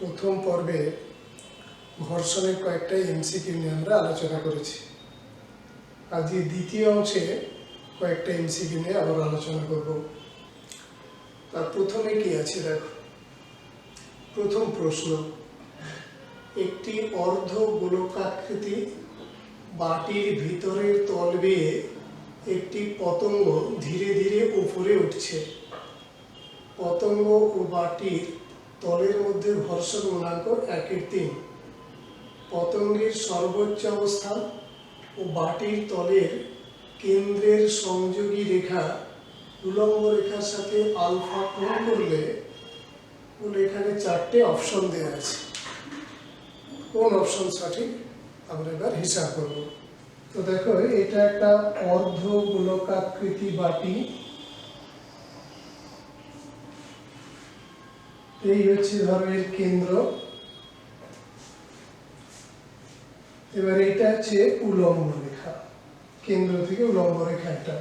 প্রথম পর্বে ঘর্ষণের কয়েকটা এমসিকিউ নিয়ে আমরা আলোচনা করেছি। আজকে দ্বিতীয় অংশে কয়েকটা এমসিকিউ নিয়ে আবার আলোচনা করব। তার প্রথমে কি আছে দেখো। প্রথম প্রশ্ন, একটি অর্ধ গোলকাকৃতি বাটির ভিতরের তল বেয়ে একটি পতঙ্গ ধীরে ধীরে উপরে উঠছে। পতঙ্গ ও বাটির তলের মধ্যে ঘর্ষণ গুণাঙ্ক 1/3। পতঙ্গের সর্বোচ্চ অবস্থান ও বাটির তলের কেন্দ্রের সংযোগী রেখা উলম্ব রেখার সাথে আলফা কোণ করলে বলে এখানে 4টে অপশন দেওয়া আছে। কোন অপশন সঠিক আমরা এবার হিসাব করব। তো দেখো, এটা একটা অর্ধ গোলকাকৃতি বাটি। এই হচ্ছে ধরো এর কেন্দ্র। এবার এটা হচ্ছে উলম্ব রেখা, কেন্দ্র থেকে উলম্ব রেখা একটা।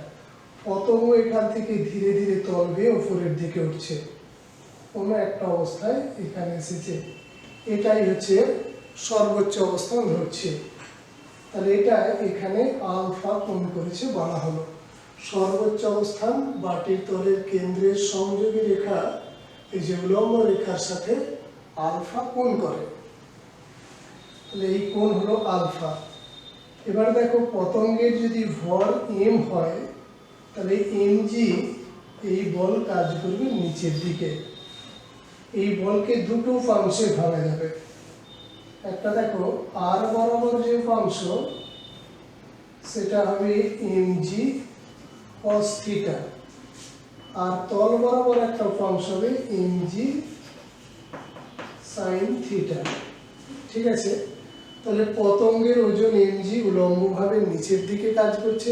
পতঙ্গ এখান থেকে ধীরে ধীরে তল বেয়ে উপরের দিকে উঠছে, কোনো একটা অবস্থায় এখানে এসেছে। এটাই হচ্ছে সর্বোচ্চ অবস্থান ধরছে। তাহলে এটা এখানে আলফা কোণ করেছে বলা হলো। সর্বোচ্চ অবস্থান বাটির তলের কেন্দ্রের সংযোগী রেখা এই যে উলম্ব রেখার সাথে আলফা কোণ করে, তাহলে এই কোণ হলো আলফা। এবার দেখো, পতঙ্গের যদি ভর এম হয় তাহলে mg এই বল কাজ করবে নিচের দিকে। এই বলকে দুটো উপাংশে ভাঙা যাবে। একটা দেখো, আর বরাবর যে উপাংশ সেটা হবে mg cos থিটা, আর তল বরাবর একটা উপাংশ হবে mg sin থিটা। ঠিক আছে, তাহলে পতঙ্গের ওজন mg উলম্বভাবে নিচের দিকে কাজ করছে।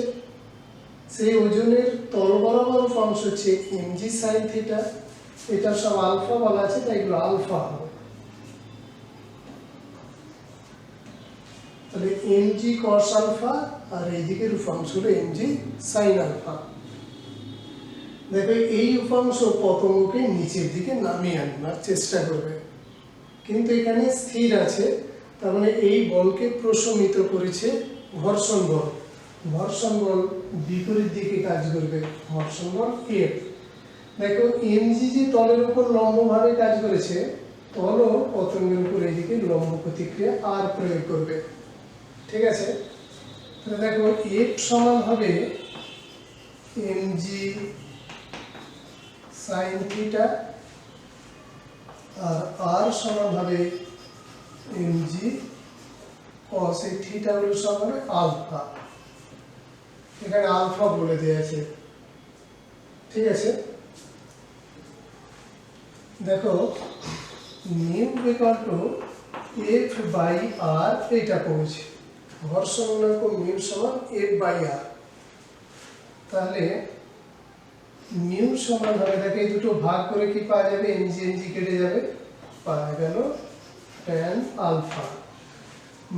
সেই ওজনের তল বরাবর উপাংশ হচ্ছে mg sin থিটা। এটা সব আলফা বলা আছে, তাই এগুলো আলফা হবে। তাহলে mg cos আলফা আর এই দিকের উপাংশ হলো mg sin আলফা। দেখো, এই উপাংশ পতঙ্গকে নিচের দিকে নামিয়ে আনবার চেষ্টা করবে, কিন্তু এখানে স্থির আছে। তার মানে এই বলকে প্রশমিত করেছে ঘর্ষণ বল। ঘর্ষণ বল বিপরীত দিকে কাজ করবে, ঘর্ষণ বল F। দেখো, mg যে তলের উপর লম্বভাবে কাজ করেছে, তলও পতঙ্গের উপর এদিকে লম্ব প্রতিক্রিয়া আর প্রয়োগ করবে। ঠিক আছে, তাহলে দেখো F সমান হবে mg sin থিটা আর r সমান হবে mg cos। এই থিটা গুলো সমান হবে আলফা, এখানে আলফা বলে দেওয়া আছে। ঠিক আছে, দেখো mu equal to f by r, এটা পড়েছে ঘর্ষণ গুণাঙ্ক মিউ সমান f বাই r। তাহলে মিউ সমান হবে, দেখো এই দুটো ভাগ করে কি পাওয়া যাবে, mg mg কেটে যাবে, পাওয়া গেল tan আলফা।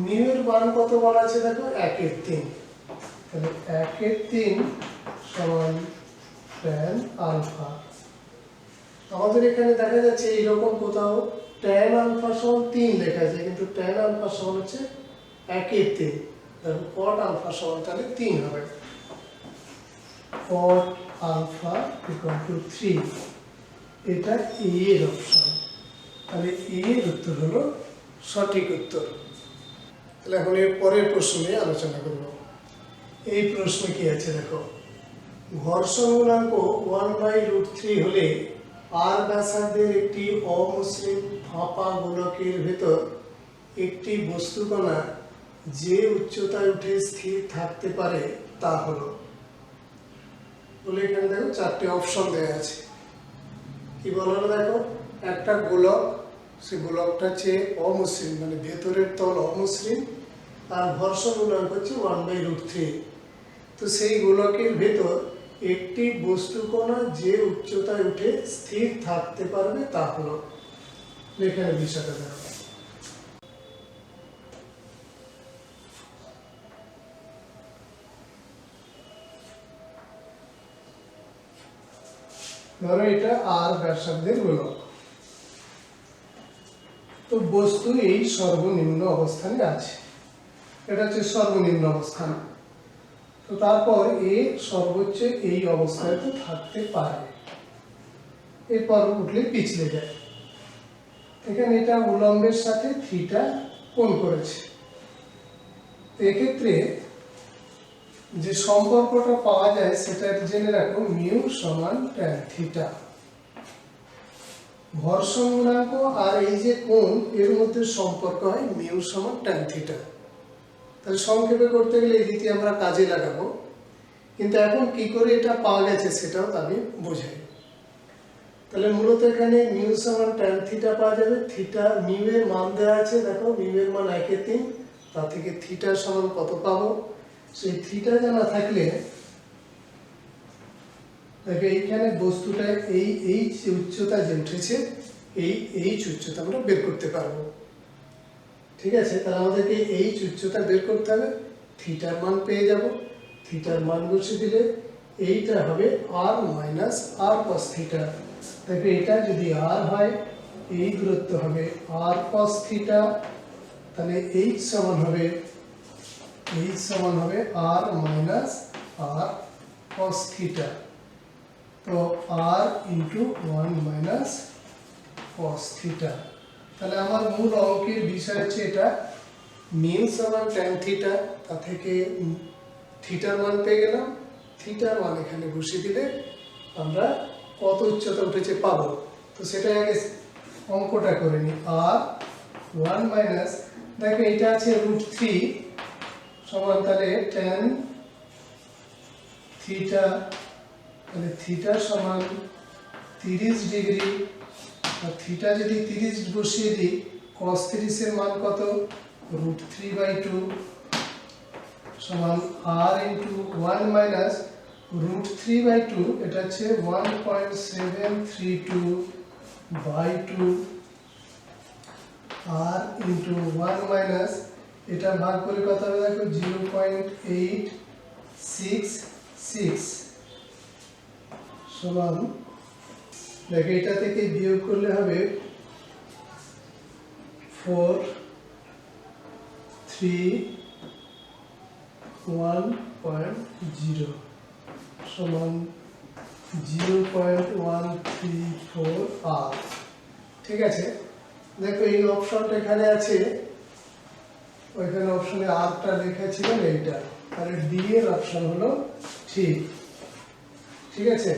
মিউ এর মান কত বলা আছে দেখো, 1/3। তাহলে 1/3 সমান tan আলফা। আমাদের এখানে দেখা যাচ্ছে এইরকম কোথাও tan আলফা সমান 3 লেখা আছে, কিন্তু tan আলফা সমান হচ্ছে 1/3। দেখো cot আলফা সমান তাহলে 3 হবে। cot আলফা ইকুয়াল টু 3, এটা এ এর অপশন। তাহলে এ এর উত্তর হলো সঠিক উত্তর। তাহলে এখন এর পরের প্রশ্ন নিয়ে আলোচনা করব। এই প্রশ্নে কি আছে দেখো, ঘর্ষণ গুণাঙ্ক 1/√3 হলে আর ব্যাসার্ধের একটি অমসৃণ ফাঁপা গোলকের ভেতর একটি বস্তুকণা যে উচ্চতায় উঠে স্থির থাকতে পারে তা হলো। বলে এখানে দেখো 4টে অপশন দেওয়া আছে। কি বলা হলো দেখো, একটা গোলক, সে গোলকটা হচ্ছে অমসৃণ, মানে ভেতরের তল অমসৃণ, আর ঘর্ষণ গুণাঙ্ক হচ্ছে 1/√3। তো সেই গোলকের ভেতর একটি বস্তুকণা যে উচ্চতায় উঠে স্থির থাকতে পারবে তা হলো। এখানে বিষয়টা দেখো, ধরো এটা আর ব্যাসার্ধের গোলক। তো বস্তু এই সর্বনিম্ন অবস্থানে আছে, এটা হচ্ছে সর্বনিম্ন অবস্থান। তো তারপর এ সর্বোচ্চ এই অবস্থায় তো থাকতে পারে, এরপর উঠলে পিছলে যায়। এখানে এটা উলম্বের সাথে থিটা কোণ করেছে। এক্ষেত্রে যে সম্পর্কটা পাওয়া যায় সেটা জেনে রাখো, মিউ সমান ট্যান থিটা। ঘর্ষণ গুণাঙ্ক আর এই যে কোণ এর মধ্যে সম্পর্ক হয় মিউ সমান ট্যান থিটা। তাহলে সংক্ষেপে করতে গেলে এই রীতি আমরা কাজে লাগাবো, কিন্তু এখন কি করে এটা পাওয়া গেছে সেটাও আমি বোঝাই। তাহলে মূলত এখানে মিউ সমান ট্যান থিটা পাওয়া যাবে। থিটা মিউ এর মান দেওয়া আছে, দেখো মিউ এর মান 1/3, তা থেকে থিটা সমান কত পাবো। সেই থিটা জানা থাকলে দেখো এইখানে বস্তুটা এই যে উচ্চতা যে উঠেছে এই উচ্চতা আমরা বের করতে পারবো। ঠিক আছে, তাহলে আমাদেরকে এই উচ্চতা বের করতে হবে। থিটার মান পেয়ে যাব, থিটার মান বসিয়ে দিলে এইটা হবে r minus r cos theta. দেখো এটা যদি r হয়, এই দূরত্ব হবে r cos থিটা, তাহলে h সমান হবে r minus r cos theta. তো r into 1 minus cos theta. তাহলে আমার মূল অঙ্কের বিষয় হচ্ছে এটা মিউ সমান ট্যান থিটা, তা থেকে থিটার মান পেয়ে গেলাম। থিটার মান এখানে বসিয়ে দিলে আমরা কত উচ্চতা উঠেছে পাবো। তো সেটা আগে অঙ্কটা করে নিই। আর 1 মাইনাস, দেখো এটা আছে √3 সমান, তাহলে ট্যান থিটা, তাহলে থিটা সমান 30 ডিগ্রি। আর থিটা যদি 30 বসিয়ে দিই, cos 30 এর মান কত, √3/2 সমান r ইন্টু 1 মাইনাস √3/2, এটা হচ্ছে 1.732/2 r ইন্টু 1 মাইনাস, এটা ভাগ করে কত হবে দেখো 0.866 সমান, দেখো এটা থেকে বিয়োগ করলে হবে 431.0 সমান 0.134 r। ঠিক আছে, দেখো এই অপশনটা এখানে আছে, ওইখানে অপশনে আরটা লেখা ছিল এইটা, তাহলে ডি এর অপশন হলো ঠিক আছে।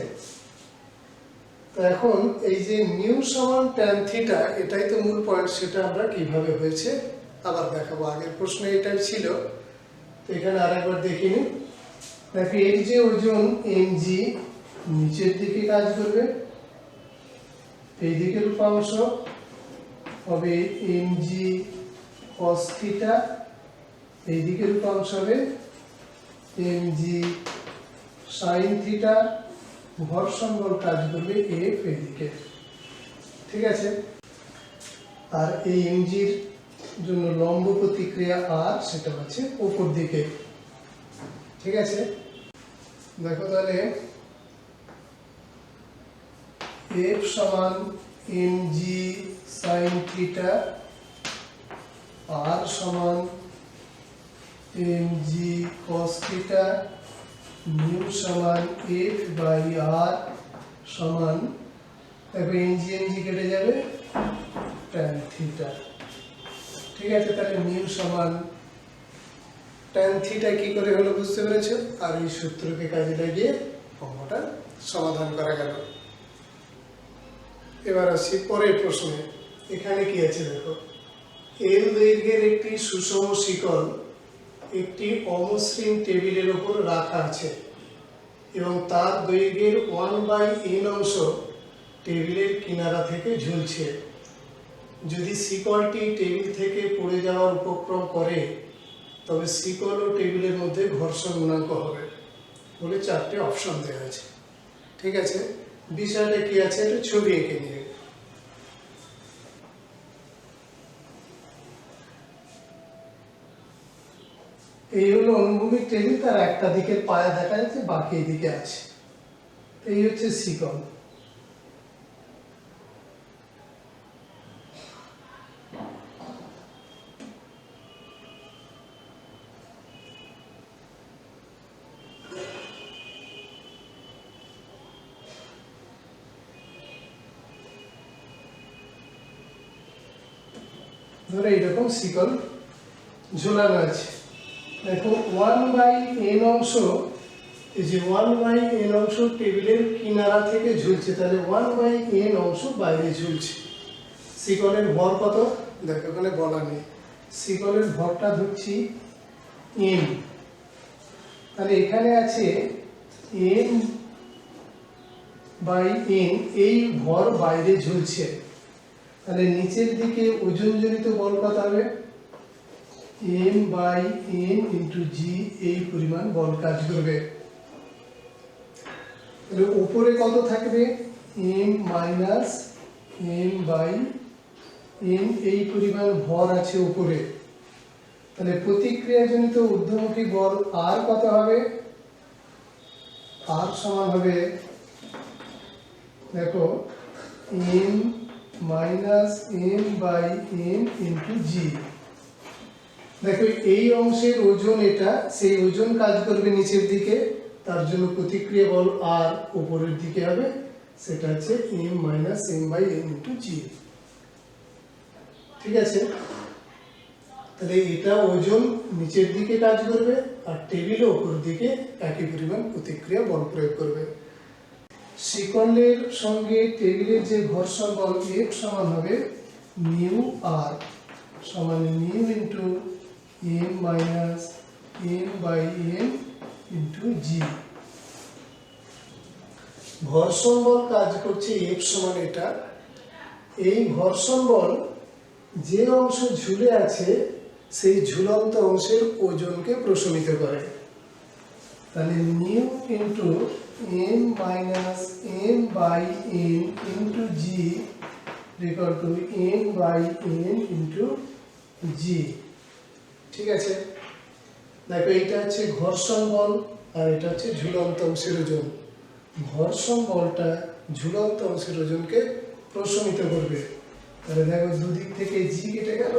তো এখন এই যে মিউ সমান ট্যান থিটা, এটাই তো মূল পয়েন্ট, সেটা আমরা কিভাবে হয়েছে আবার দেখাবো। আগের প্রশ্ন এটাই ছিল, তো এখানে আরেকবার দেখি নি। দেখো এর যে ওজন mg নিচের দিকে কাজ করবে, এই দিকের উপাংশ হবে mg cos থিটা, এই দিকের উপাংশ হবে mg sin থিটা। ঘর্ষণ বল কাজ করবে F এদিকে। ঠিক আছে, আর এই mgর জন্য লম্ব প্রতিক্রিয়া r, সেটা হচ্ছে উপর দিকে। ঠিক আছে, দেখো তাহলে F সমান mg sin থিটা, r সমান mg cos থিটা, মিউ সমান F/r সমান, দেখো mg কেটে যাবে tan থিটা। ঠিক আছে, তাহলে মিউ সমান tan থিটা কি করে হলো বুঝতে পেরেছো, আর এই সূত্রকে কাজে লাগিয়ে অঙ্কটা সমাধান করা গেল। এবার আসি পরের প্রশ্নে। এখানে কি আছে দেখো, এল দৈর্ঘ্যের একটি সুষম শিকল একটি অমসৃণ টেবিলের উপর রাখা আছে এবং তার দৈর্ঘ্যের 1/n অংশ টেবিলের কিনারা থেকে ঝুলছে। যদি শিকলটি টেবিল থেকে পড়ে যাওয়ার উপক্রম করে, তবে শিকল ও টেবিলের মধ্যে ঘর্ষণ গুণাঙ্ক হবে বলে 4টে অপশন দেওয়া আছে। ঠিক আছে, বিষয়টা কি আছে একটু ছবি এঁকে নিয়ে। এই হলো অনুভূমিক টেবিল, তার একটা দিকের পায়া দেখা যাচ্ছে, বাকি দিকে আছে। এই হচ্ছে শিকল। ধরে এইরকম শিকল ঝোলানো আছে। দেখো 1/n অংশ, এই যে 1/n অংশ টেবিলের কিনারা থেকে ঝুলছে, তাহলে 1/n অংশ বাইরে ঝুলছে। শিকলের ভর কত? দেখো এখানে বলা নেই। শিকলের ভরটা ধরছি m, তাহলে এখানে আছে m/n, এই ভর বাইরে ঝুলছে, তাহলে নিচের দিকে ওজনজনিত বল কত হবে? m/n ইন্টু g, এই পরিমাণ বল কাজ করবে। তাহলে উপরে কত থাকবে? m মাইনাস m/n, এই পরিমাণ ভর আছে উপরে। তাহলে প্রতিক্রিয়াজনিত ঊর্ধ্বমুখী বল আর কত হবে? আর সমান হবে, দেখো m minus m/n into g। দেখো এই অংশের ওজন এটা, সেই ওজন কাজ করবে নিচের দিকে, তার জন্য প্রতিক্রিয়া বল আর উপরের দিকে হবে, সেটা হচ্ছে m minus m/n into g। ঠিক আছে, তাহলে এটা ওজন নিচের দিকে কাজ করবে আর টেবিলের উপর দিকে একই পরিমাণ প্রতিক্রিয়া বল প্রয়োগ করবে। শিকলের সঙ্গে টেবিলের যে ঘর্ষণ বল F সমান হবে মিউ আর, সমান mu into m minus m/n into g। ঘর্ষণ বল কাজ করছে F সমান এটা। এই ঘর্ষণ বল যে অংশ ঝুলে আছে সেই ঝুলন্ত অংশের ওজনকে প্রশমিত করে। তাহলে mu into m minus m/n into g equal to m/n into g। ঠিক আছে, দেখো এইটা হচ্ছে ঘর্ষণ বল আর এটা হচ্ছে ঝুলন্ত অংশের ওজন। ঘর্ষণ বলটা ঝুলন্ত অংশের ওজনকে প্রশমিত করবে। তাহলে দেখো দুদিক থেকে g কেটে গেল।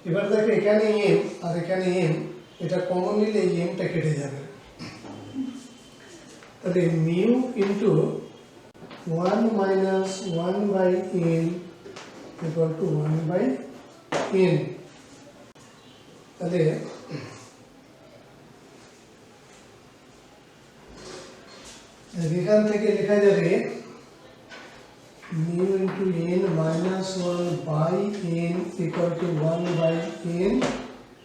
এবার দেখো এখানে m আর এখানে m, এটা কমন নিলে এই m টা কেটে যাবে। তাহলে mu into 1 minus 1/n equal to 1/n। তাহলে এখান থেকে লেখা যাবে mu into n minus 1/n equal to 1/n।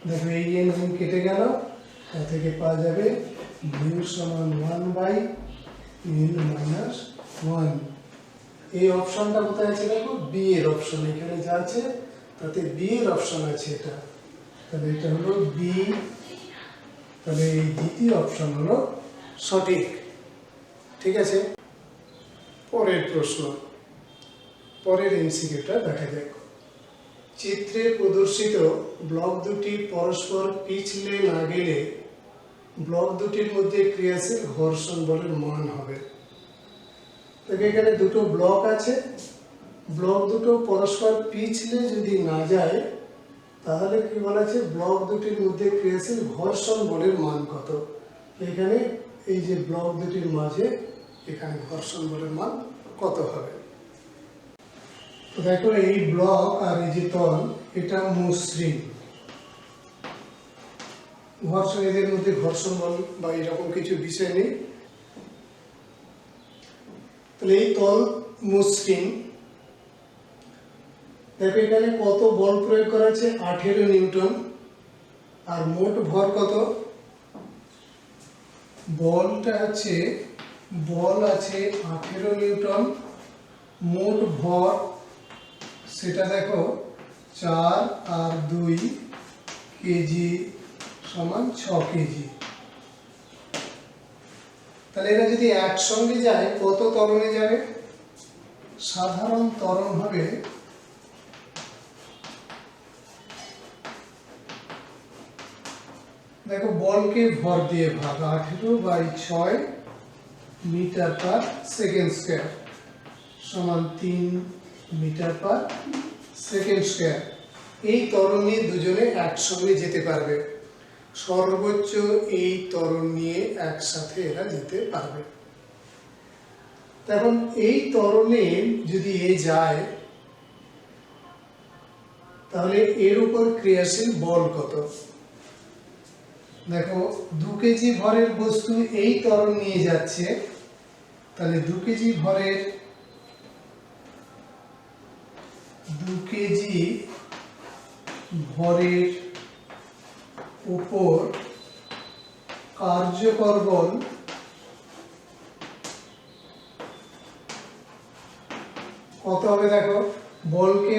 দেখো এই n কেটে গেল, তা থেকে পাওয়া যাবে মিউ সমান 1/n মাইনাস 1। এই অপশনটা কোথায় আছে? দেখো বি এর অপশন, এখানে যা আছে তাতে বি এর অপশন আছে এটা, তাহলে এটা হলো বি। তাহলে এই দ্বিতীয় অপশন হলো সঠিক। ঠিক আছে, পরের প্রশ্ন, পরের এমসিকিউটা দেখা যাক। চিত্রে প্রদর্শিত ব্লক দুটি পরস্পর পিছলে না গেলে ব্লক দুটির মধ্যে ক্রিয়াশীল ঘর্ষণ বলের মান হবে। তবে এখানে দুটো ব্লক আছে, ব্লক দুটো পরস্পর পিছলে যদি না যায় তাহলে কি বলা আছে? ব্লক দুটির মধ্যে ক্রিয়াশীল ঘর্ষণ বলের মান কত? এখানে এই যে ব্লক দুটির মাঝে এখানে ঘর্ষণ বলের মান কত হবে? তো দেখো এই ব্লক আর এই যে তল, এটা মসৃণ, ঘর্ষণ, এদের মধ্যে ঘর্ষণ বল বা এরকম কিছু বিষয় নেই। তাহলে এই তল মসৃণ, দেখো এখানে কত বল প্রয়োগ করা আছে? 18 নিউটন। আর মোট ভর কত? বলটা হচ্ছে, বল আছে 18 নিউটন, মোট ভর সেটা দেখো 4 আর 2 কেজি সমান 6 কেজি। তাহলে এরা যদি একসঙ্গে যায় কত ত্বরণে যাবে? সাধারণ ত্বরণ হবে দেখো বলকে ভর দিয়ে ভাগ, 18/6 মিটার পার সেকেন্ড স্কয়ার সমান 3 মিটার পার সেকেন্ড স্কয়ার। এই ত্বরণ নিয়ে দুজনে একসঙ্গে যেতে পারবে, সর্বোচ্চ এই ত্বরণ নিয়ে একসাথে এরা যেতে পারবে। এখন এই ত্বরণে যদি এ যায় তাহলে এর উপর ক্রিয়াশীল বল কত? দেখো 2 কেজি ভরের বস্তু এই ত্বরণ নিয়ে যাচ্ছে, তাহলে 2 কেজি ভরের 2 কেজি ভরের উপর কার্যকর বল কত হবে? দেখো বলকে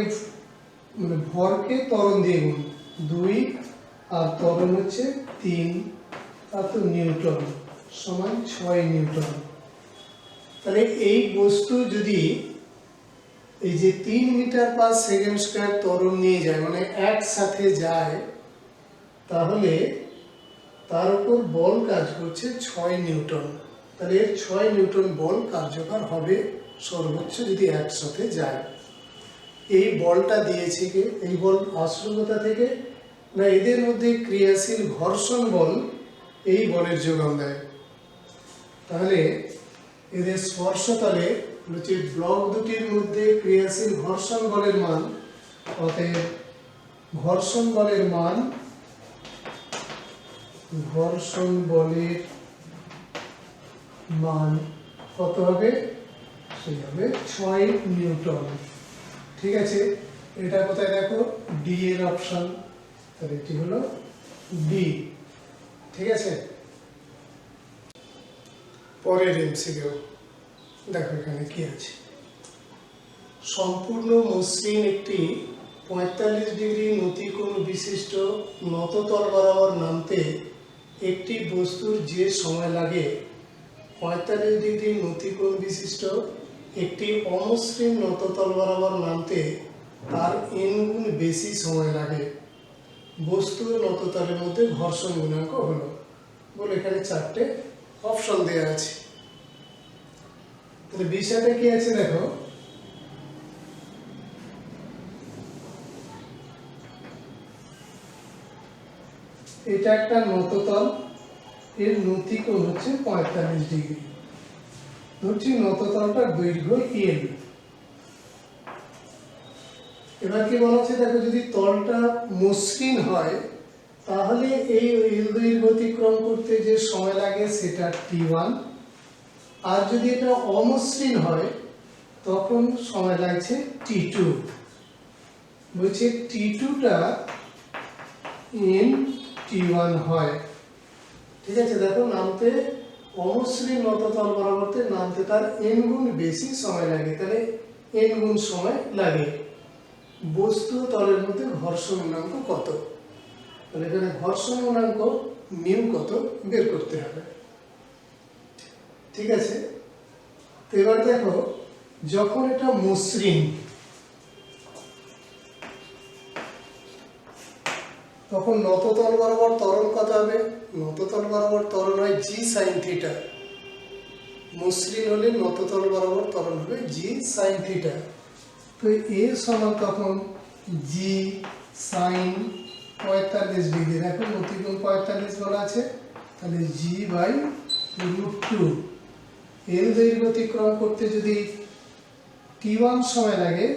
মানে ভরকে ত্বরণ দিয়ে গুণ, 2 আর ত্বরণ হচ্ছে 3 আর তো নিউটন সমান 6 নিউটন। তাহলে এই বস্তু যদি এই যে 3 মিটার পার সেকেন্ড স্কয়ার ত্বরণ নিয়ে যায়, মানে একসাথে যায়, তাহলে তার উপর বল কাজ করছে 6 নিউটন। তাহলে এর 6 নিউটন বল কার্যকর হবে সর্বোচ্চ যদি একসাথে যায়। এই বলটা দিয়েছে কে? এই বল আসলো কোথা থেকে? না, এদের মধ্যে ক্রিয়াশীল ঘর্ষণ বল এই বলের যোগান দেয়। তাহলে এদের স্পর্শতলে হচ্ছে ব্লক দুটির মধ্যে ক্রিয়াশীল ঘর্ষণ বলের মান, অতএব ঘর্ষণ বলের মান, ঘর্ষণ বলের মান কত হবে? সেই হবে 6 নিউটন। ঠিক আছে, এটা কোথায় দেখো? ডি এর অপশন, তাহলে এটি হলো ডি। ঠিক আছে, পরের এমসিকিউ দেখো এখানে কি আছে। সম্পূর্ণ মসৃণ একটি 45 ডিগ্রি নতিকোণ বিশিষ্ট নততল বরাবর নামতে একটি বস্তুর যে সময় লাগে, 45 ডিগ্রি নতিকোণ বিশিষ্ট একটি অমসৃণ নততল বরাবর নামতে তার n গুণ বেশি সময় লাগে। বস্তু নততলের মধ্যে ঘর্ষণ গুণাঙ্ক হলো বলে এখানে 4টে অপশন দেওয়া আছে। তাহলে বিষয়টা কি আছে দেখো, এটা একটা নততল, এর নতিকোণ হচ্ছে 45 ডিগ্রি। ধরছি নততলটার দৈর্ঘ্য l। এবার কি বলা হচ্ছে দেখো, যদি তলটা মসৃণ হয় তাহলে এই l দৈর্ঘ্য অতিক্রম করতে যে সময় লাগে সেটা t1, আর যদি এটা অমসৃণ হয় তখন সময় লাগছে t2। বলছে t2টা n t1 হয়। ঠিক আছে, দেখো নামতে অমসৃণ নততল বরাবরতে নামতে তার n গুণ বেশি সময় লাগে, তাহলে n গুণ সময় লাগে। বস্তু তলের মধ্যে ঘর্ষণ গুণাঙ্ক কত? তাহলে এখানে ঘর্ষণ গুণাঙ্ক মিউ কত বের করতে হবে। ঠিক আছে, তো এবার দেখো যখন এটা মসৃণ তখন নততল বরাবর ত্বরণ কত হবে? নততল বরাবর ত্বরণ হয় জি সাইন থিটা। মসৃণ হলে নততল বরাবর ত্বরণ হবে জি সাইন থিটা। তো এ সমান তখন জি সাইন 45 ডিগ্রি, দেখো নতিকোণ 45 বলা আছে, তাহলে জি বাই √2। এল দৈর্ঘ্য অতিক্রম করতে যদি t1 সময় লাগে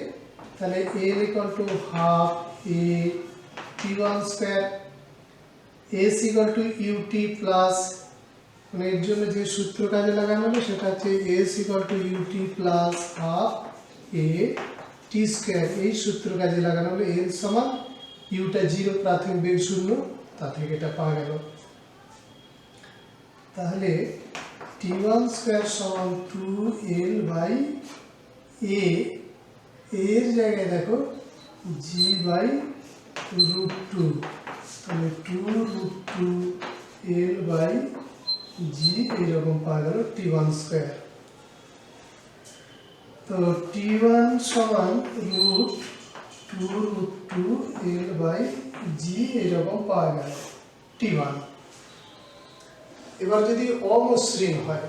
তাহলে l equal to half a t1 square, s equal to ut plus, মানে এর জন্য যে সূত্র কাজে লাগানো হবে সেটা হচ্ছে s equal to ut plus half a t square. এই সূত্র কাজে লাগানো হলে l সমান uটা 0, প্রাথমিক বেগ 0, তা থেকে এটা পাওয়া গেল। তাহলে t1 স্কয়ার সমান 2l বাই a, এর জায়গায় দেখো g বাই √2, তাহলে 2√2l বাই g এইরকম পাওয়া গেল t1 স্কয়ার। তো t1 সমান √2√2l বাই g এইরকম পাওয়া গেল t1। এবার যদি অমসৃণ হয়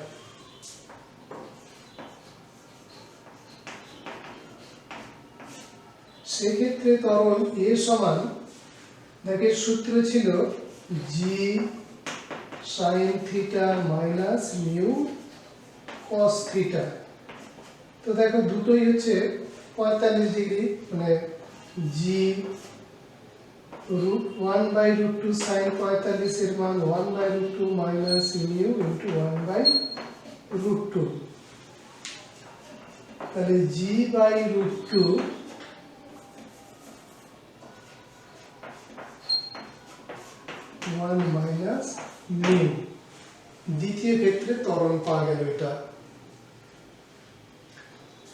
সেক্ষেত্রে ত্বরণ a সমান, দেখের সূত্র ছিল জি sine theta minus mu cos theta. তো দেখো দুটোই হচ্ছে 45 ডিগ্রি, মানে জি 1/√2 sin 45 এর মান 1/√2 মাইনাস মিউ ইন্টু 1/√2, তাহলে g/√2 1 মাইনাস মিউ। দ্বিতীয় ক্ষেত্রে ত্বরণ পাওয়া গেল এটা।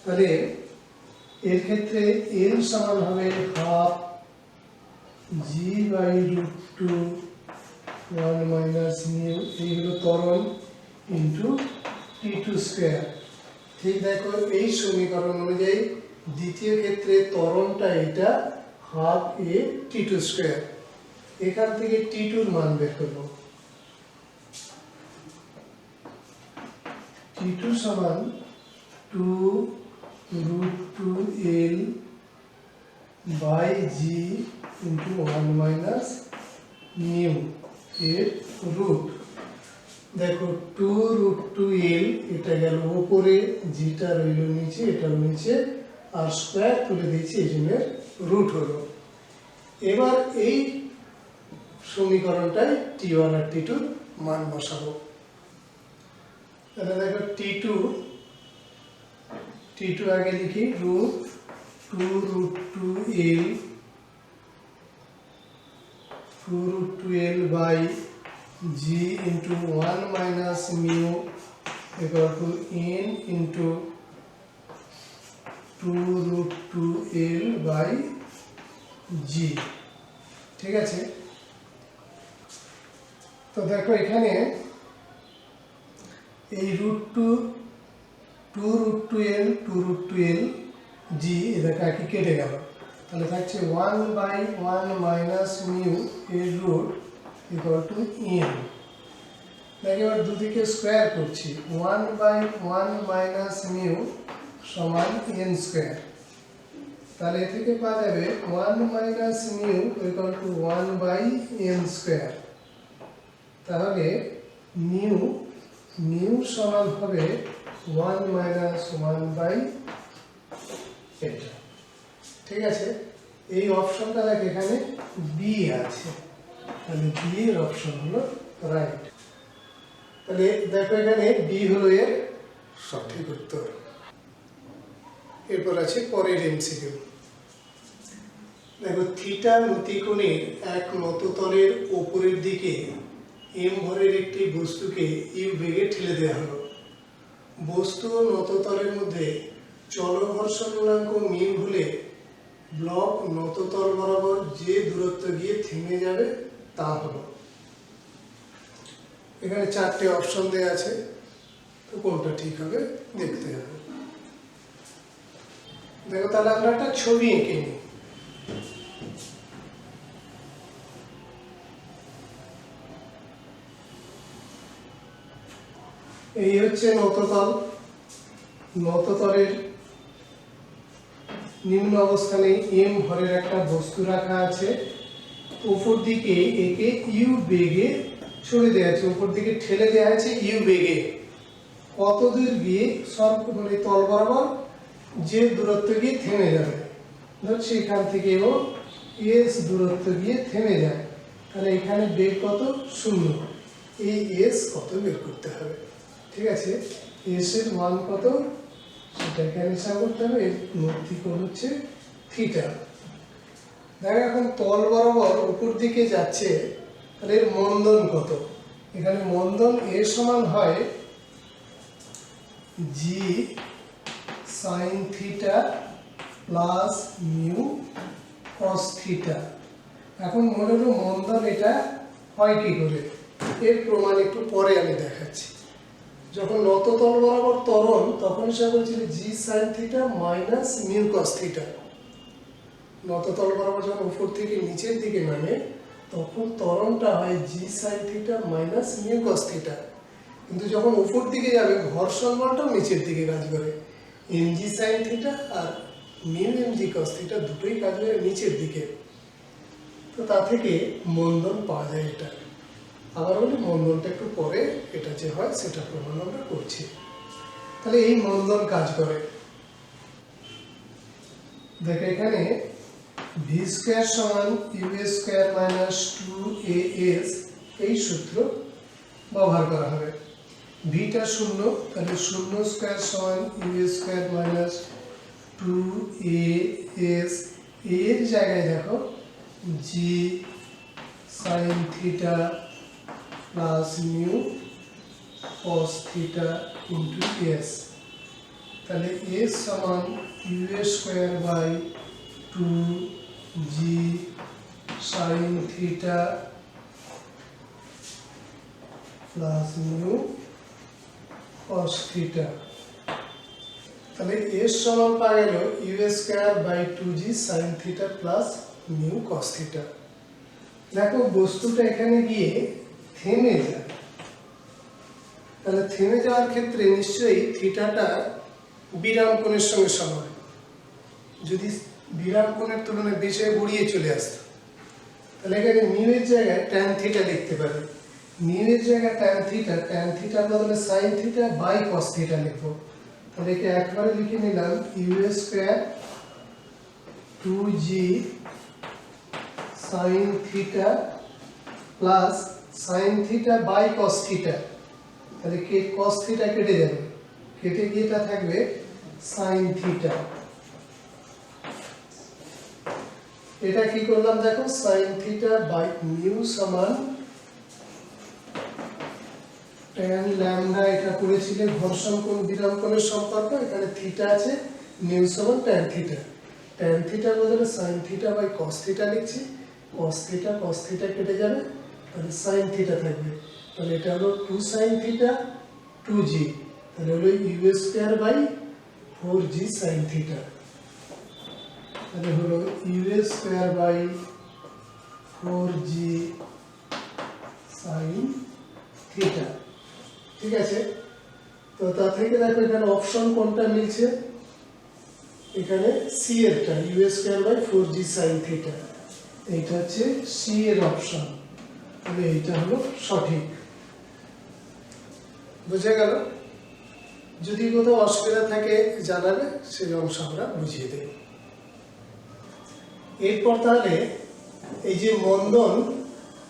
তাহলে এর ক্ষেত্রে l সমান হবে হাফ g/√2 1 মাইনাস মিউ, এই হলো ত্বরণ, ইন্টু t2 স্কয়ার। ঠিক দেখো এই সমীকরণ অনুযায়ী দ্বিতীয় ক্ষেত্রে ত্বরণটা এটা হাফ a t2 স্কয়ার। এখান থেকে t2 এর মান বের করব। t2 সমান 2√2l by g into 1 minus mu এর রুট। দেখো 2√2l এটা গেল উপরে, জিটা রইল নিচে, এটা নিচে, আর স্কয়ার তুলে দিয়েছি, এই জন্য রুট হলো। এবার এই সমীকরণটায় t1 আর t2 মান বসাবো। তাহলে দেখো t2 আগে লিখি, root 2√2l by g into 1 minus mu equal to n into 2√2l by g। ঠিক আছে, তো দেখো এখানে এই √2 2√2l g এটা কাকে কেটে গেল, তাহলে থাকছে 1/1 মাইনাস মিউ এর রুট ইকুয়াল টু n। দেখো এবার দুদিকে স্কয়ার করছি, 1/1 মাইনাস মিউ সমান n স্কয়ার। তাহলে এ থেকে পাওয়া যাবে 1 minus mu equal two 1/n square. তাহলে মিউ সমান হবে 1 মাইনাস 1/n। ঠিক আছে, এই অপশনটা দেখ এখানে বি আছে, তাহলে বি এর অপশন হলো রাইট। তাহলে দেখো এখানে বি হলো এর সঠিক উত্তর। এরপর আছে পরের এমসিকিউ। দেখো থিটা নতিকোণের এক নততলের উপরের দিকে m ভরের একটি বস্তুকে u বেগে ঠেলে দেওয়া হলো। বস্তু ও নততলের মধ্যে চলঘর্ষণ গুণাঙ্ক মিউ হলে ব্লক নততল বরাবর যে দূরত্ব গিয়ে থেমে যাবে তা হলো। এখানে চারটে অপশন দেওয়া আছে, তো কোনটা ঠিক হবে দেখতে হবে। দেখো তাহলে আমরা একটা ছবি এঁকে নিই। এই হচ্ছে নততল, নততলের নিম্ন অবস্থানে m ভরের একটা বস্তু রাখা আছে, উপর দিকে একে u বেগে ছড়ে দেওয়া আছে, উপর দিকে ঠেলে দেওয়া আছে u বেগে। কত দূর গিয়ে সব মানে তল বরাবর যে দূরত্ব গিয়ে থেমে যাবে, ধর সেখান থেকে ও s দূরত্ব গিয়ে থেমে যায়, তাহলে এখানে বেগ কত? 0। এই s কত বের করতে হবে। ঠিক আছে, s এর মান কত সেটা এখানে হিসাব করতে হবে। এর নতিকোণ হচ্ছে থিটা। দেখো এখন তল বরাবর উপর দিকে যাচ্ছে, তাহলে এর মন্দন কত? এখানে মন্দন a সমান হয় g sin theta plus mu cos theta. এখন মনে হলো মন্দন এটা হয় কি করে, এর প্রমাণ একটু পরে আমি দেখাচ্ছি। যখন নততল বরাবর ত্বরণ, তখন হিসাব করেছিল g sin theta minus mu cos theta. নততল বরাবর যখন উপর থেকে নিচের দিকে নামে, তখন ত্বরণটা হয় g sin theta minus mu cos theta. কিন্তু যখন উপর দিকে যাবে, ঘর্ষণ বলটাও নিচের দিকে কাজ করে, mg sin থিটা আর মিউ mg cos থিটা দুটোই কাজ করে নিচের দিকে। তো তা থেকে মন্দন পাওয়া যায় এটা। আবার বলি মন্দনটা একটু পরে, এটা যে হয় সেটা প্রমাণ আমরা করছি। তাহলে এই মন্দন কাজ করে। দেখো এখানে ভি স্কয়ার সমান ইউ স্কয়ার মাইনাস 2as এই সূত্র ব্যবহার করা হবে। ভিটা শূন্য, তাহলে শূন্য স্কয়ার সমান ইউ স্কয়ার মাইনাস 2as, এর জায়গায় দেখো g sine theta plus mu cos theta into s, তাহলে এস সমান u square by 2g sine theta plus mu cos theta, তাহলে এস সমান পাওয়া গেল u square by 2g sine theta plus mu cos theta. দেখো বস্তুটা এখানে গিয়ে থেমে যায়, তাহলে থেমে যাওয়ার ক্ষেত্রে নিশ্চয়ই থিটাটা বিরাম কোণের সঙ্গে সমান। যদি বিরাম কোণের তুলনায় বেশি গড়িয়ে চলে আসতো তাহলে এখানে মিউ এর জায়গায় ট্যান থিটা লিখতে পারি। মিউ এর জায়গায় ট্যান থিটার বদলে sine theta by cos theta লিখবো। তাহলে একে একবারে লিখে নিলাম u square 2g sine theta plus sine theta by cos theta, তাহলে কে কস থিটা কেটে যাবে, কেটে গিয়ে এটা থাকবে সাইন থিটা। এটা কি করলাম দেখো, সাইন থিটা বাই মিউ সমান ট্যান ল্যামডা, এটা পড়েছিলে ঘর্ষণ কোণ বিরাম কোণের সম্পর্ক, এখানে থিটা আছে, মিউ সমান ট্যান থিটা। ট্যান থিটার বদলে sine theta by cos theta লিখছি, কস থিটা কেটে যাবে, তাহলে সাইন থিটা থাকবে। তাহলে এটা হলো 2 সাইন থিটা 2g, তাহলে হলো u square by 4g sine theta, তাহলে হলো u square by 4g sine theta. ঠিক আছে, তো তা থেকে দেখো এখানে অপশন কোনটা মিলছে, এখানে সি এরটা u square by 4g sine theta, এইটা হচ্ছে সি এর অপশন, তাহলে এইটা হলো সঠিক। বুঝে গেল? যদি কোথাও অসুবিধা থাকে জানাবে, সেই অংশ আমরা বুঝিয়ে দেব। এরপর তাহলে এই যে মন্দন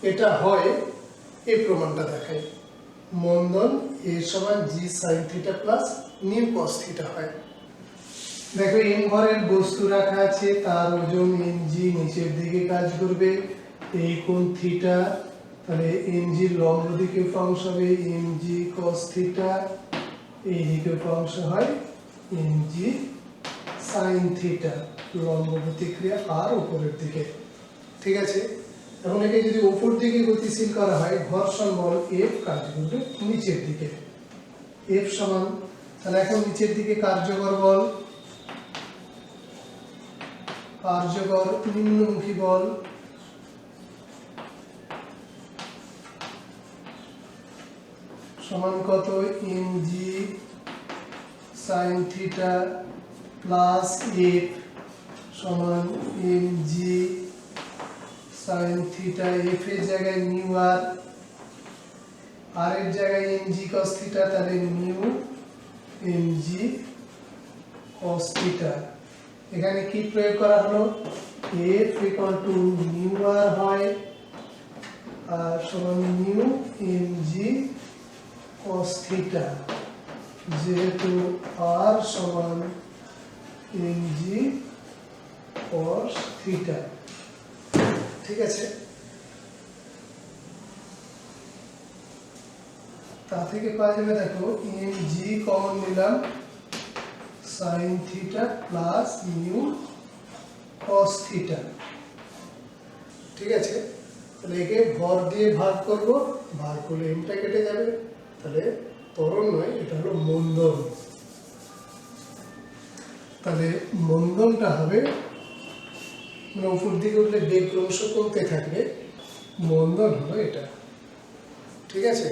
এটা হয় এই প্রমাণটা দেখাই। মন্দন এ সমান জি sine theta plus mu cos theta হয়। দেখো এম ভরের বস্তু রাখা আছে, তার ওজন এম জি, নিচের দিকে কাজ করবে, এই কোণ থিটা, তাহলে এম জি লম্ব দিকে অংশ হবে এম জি কস থিটা, এই দিকে অংশ হয় এম জি সাইন থিটা, লম্ব প্রতিক্রিয়া আর উপরের দিকে। ঠিক আছে, এখন একে যদি উপর দিকে গতিশীল করা হয়, ঘর্ষণ বল এফ কাজ করবে নিচের দিকে, এফ সমান, তাহলে এখন নিচের দিকে কার্যকর বল, কার্যকর নিম্নমুখী বল সমান কত, m g sine theta plus F সমান m g sine theta, F এর জায়গায় মিউ আর এর জায়গায় এম জি কস থিটা, তাহলে mu m g cos theta. এখানে কি প্রয়োগ করা হলো, F equal to mu R হয় আর সমান mu m g cos theta, যেহেতু আর সমান এম জি কস থিটা। ঠিক আছে, তা থেকে পাওয়া যাবে দেখো এম জি কমন নিলাম, sign theta plus mu cos theta. ঠিক আছে, তাহলে একে ভর দিয়ে ভাগ করব, ভাগ করলে এমটা কেটে যাবে, তাহলে ত্বরণ নয়, এটা হলো মন্দন। তাহলে মন্দনটা হবে মানে উপর দিকে উঠলে বেগ ক্রমশ কমতে থাকবে, মন্দন হলো এটা। ঠিক আছে।